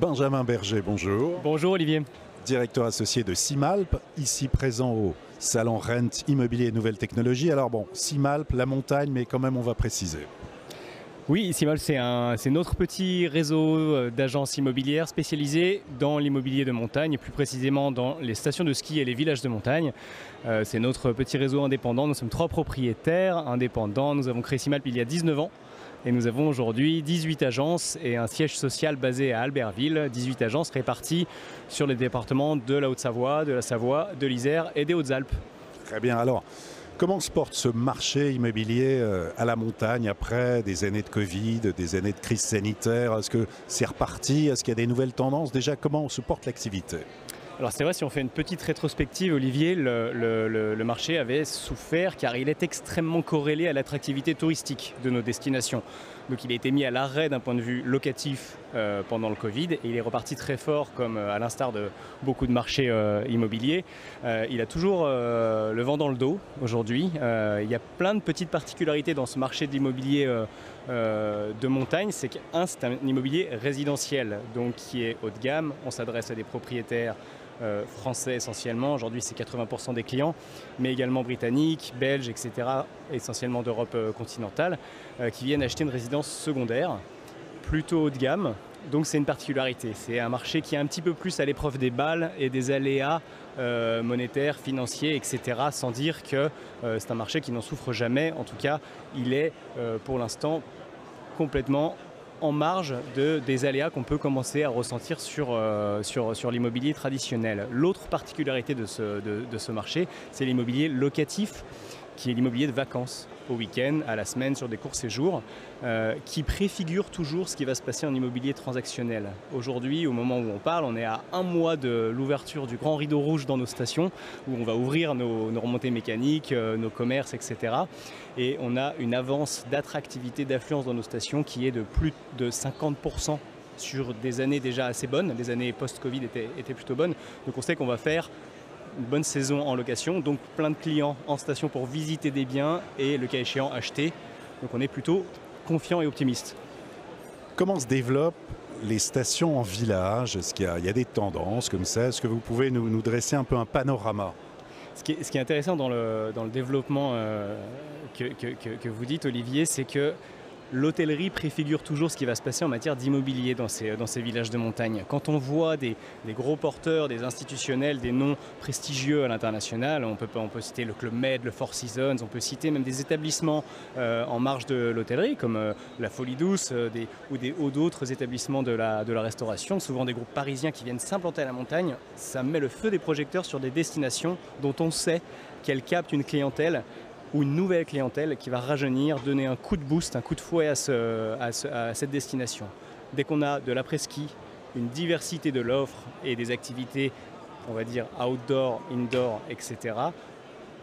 Benjamin Berger, bonjour. Bonjour Olivier. Directeur associé de Simalp, ici présent au salon Rent Immobilier et Nouvelles Technologies. Alors bon, Simalp, la montagne, mais quand même on va préciser. Oui, Simalp, c'est notre petit réseau d'agences immobilières spécialisées dans l'immobilier de montagne, et plus précisément dans les stations de ski et les villages de montagne. C'est notre petit réseau indépendant. Nous sommes 3 propriétaires indépendants. Nous avons créé Simalp il y a 19 ans. Et nous avons aujourd'hui 18 agences et un siège social basé à Albertville. 18 agences réparties sur les départements de la Haute-Savoie, de la Savoie, de l'Isère et des Hautes-Alpes. Très bien. Alors, comment se porte ce marché immobilier à la montagne après des années de Covid, des années de crise sanitaire? Est-ce que c'est reparti? Est-ce qu'il y a des nouvelles tendances? Déjà, comment se porte l'activité? Alors c'est vrai, si on fait une petite rétrospective, Olivier, le marché avait souffert car il est extrêmement corrélé à l'attractivité touristique de nos destinations. Donc il a été mis à l'arrêt d'un point de vue locatif pendant le Covid et il est reparti très fort comme à l'instar de beaucoup de marchés immobiliers. Il a toujours le vent dans le dos aujourd'hui. Il y a plein de petites particularités dans ce marché de l'immobilier de montagne. C'est c'est un immobilier résidentiel, donc qui est haut de gamme. On s'adresse à des propriétaires français essentiellement, aujourd'hui c'est 80% des clients, mais également britanniques, belges, etc., essentiellement d'Europe continentale, qui viennent acheter une résidence secondaire, plutôt haut de gamme. Donc c'est une particularité, c'est un marché qui est un petit peu plus à l'épreuve des balles et des aléas monétaires, financiers, etc., sans dire que c'est un marché qui n'en souffre jamais. En tout cas, il est pour l'instant complètement en marge des aléas qu'on peut commencer à ressentir sur l'immobilier traditionnel. L'autre particularité de ce marché, c'est l'immobilier locatif, qui est l'immobilier de vacances, au week-end, à la semaine, sur des courts séjours, qui préfigure toujours ce qui va se passer en immobilier transactionnel. Aujourd'hui, au moment où on parle, on est à 1 mois de l'ouverture du grand rideau rouge dans nos stations, où on va ouvrir nos remontées mécaniques, nos commerces, etc. Et on a une avance d'attractivité, d'affluence dans nos stations qui est de plus de 50% sur des années déjà assez bonnes. Les années post-Covid étaient plutôt bonnes. Donc on sait qu'on va faire une bonne saison en location, donc plein de clients en station pour visiter des biens et le cas échéant acheter. Donc on est plutôt confiant et optimiste. Comment se développent les stations en village? Est-ce qu'il y a des tendances comme ça? Est-ce que vous pouvez nous dresser un peu un panorama? Ce qui est intéressant dans le développement que vous dites, Olivier, c'est que l'hôtellerie préfigure toujours ce qui va se passer en matière d'immobilier dans ces villages de montagne. Quand on voit des gros porteurs, des institutionnels, des noms prestigieux à l'international, on peut citer le Club Med, le Four Seasons, on peut citer même des établissements en marge de l'hôtellerie comme la Folie Douce ou d'autres établissements de la restauration, souvent des groupes parisiens qui viennent s'implanter à la montagne. Ça met le feu des projecteurs sur des destinations dont on sait qu'elles captent une clientèle ou une nouvelle clientèle qui va rajeunir, donner un coup de boost, un coup de fouet à cette destination. Dès qu'on a de l'après-ski, une diversité de l'offre et des activités, on va dire outdoor, indoor, etc.,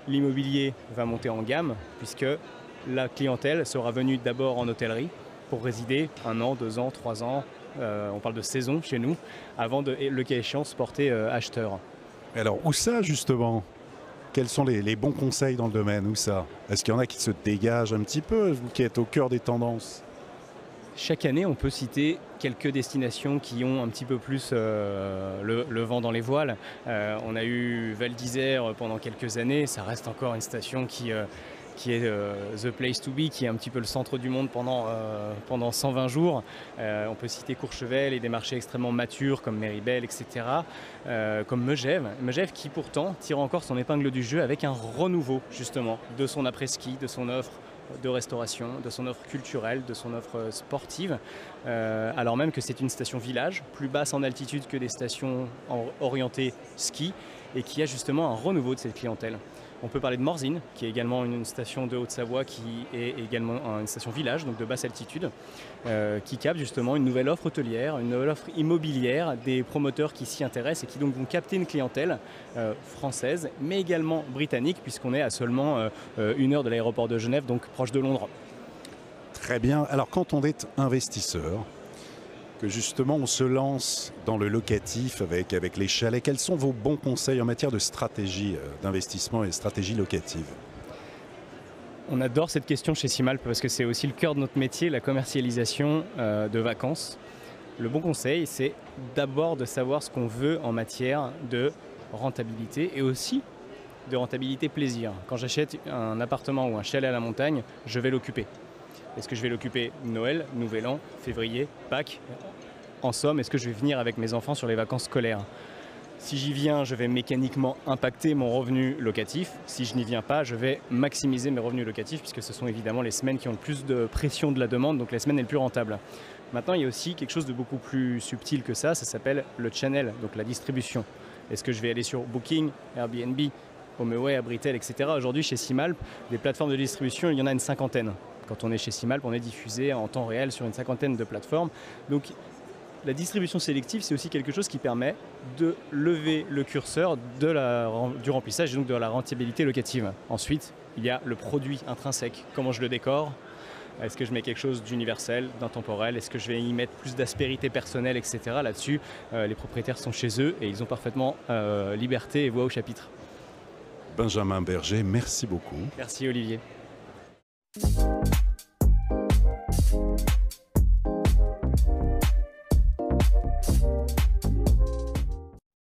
l'immobilier va monter en gamme puisque la clientèle sera venue d'abord en hôtellerie pour résider 1 an, 2 ans, 3 ans, on parle de saison chez nous, avant de, le cas échéant, se porter acheteur. Alors, où ça justement? Quels sont les bons conseils dans le domaine? Où ça? Est-ce qu'il y en a qui se dégagent un petit peu, vous qui êtes au cœur des tendances? Chaque année, on peut citer quelques destinations qui ont un petit peu plus le vent dans les voiles. On a eu Val d'Isère pendant quelques années, ça reste encore une station qui est the place to be, qui est un petit peu le centre du monde pendant 120 jours. On peut citer Courchevel et des marchés extrêmement matures comme Méribel, etc. Comme Megève qui pourtant tire encore son épingle du jeu avec un renouveau justement de son après-ski, de son offre de restauration, de son offre culturelle, de son offre sportive, alors même que c'est une station village, plus basse en altitude que des stations orientées ski, et qui a justement un renouveau de cette clientèle. On peut parler de Morzine, qui est également une station de Haute-Savoie, qui est également une station village, donc de basse altitude, qui capte justement une nouvelle offre hôtelière, une nouvelle offre immobilière, des promoteurs qui s'y intéressent et qui donc vont capter une clientèle française, mais également britannique, puisqu'on est à seulement 1 heure de l'aéroport de Genève, donc proche de Londres. Très bien. Alors quand on est investisseur, que justement on se lance dans le locatif avec les chalets. Quels sont vos bons conseils en matière de stratégie d'investissement et stratégie locative? On adore cette question chez Simalp parce que c'est aussi le cœur de notre métier, la commercialisation de vacances. Le bon conseil, c'est d'abord de savoir ce qu'on veut en matière de rentabilité et aussi de rentabilité plaisir. Quand j'achète un appartement ou un chalet à la montagne, je vais l'occuper. Est-ce que je vais l'occuper Noël, Nouvel An, février, Pâques? En somme, est-ce que je vais venir avec mes enfants sur les vacances scolaires? Si j'y viens, je vais mécaniquement impacter mon revenu locatif. Si je n'y viens pas, je vais maximiser mes revenus locatifs puisque ce sont évidemment les semaines qui ont le plus de pression de la demande, donc les semaines les plus rentables. Maintenant, il y a aussi quelque chose de beaucoup plus subtil que ça s'appelle le channel, donc la distribution. Est-ce que je vais aller sur Booking, Airbnb, HomeAway, Abritel, etc. Aujourd'hui, chez Simalp, des plateformes de distribution, il y en a une cinquantaine. Quand on est chez Simalp, on est diffusé en temps réel sur une cinquantaine de plateformes. Donc, la distribution sélective, c'est aussi quelque chose qui permet de lever le curseur du remplissage et donc de la rentabilité locative. Ensuite, il y a le produit intrinsèque. Comment je le décore? Est-ce que je mets quelque chose d'universel, d'intemporel? Est-ce que je vais y mettre plus d'aspérité personnelle, etc. Là-dessus, les propriétaires sont chez eux et ils ont parfaitement liberté et voix au chapitre. Benjamin Berger, merci beaucoup. Merci Olivier.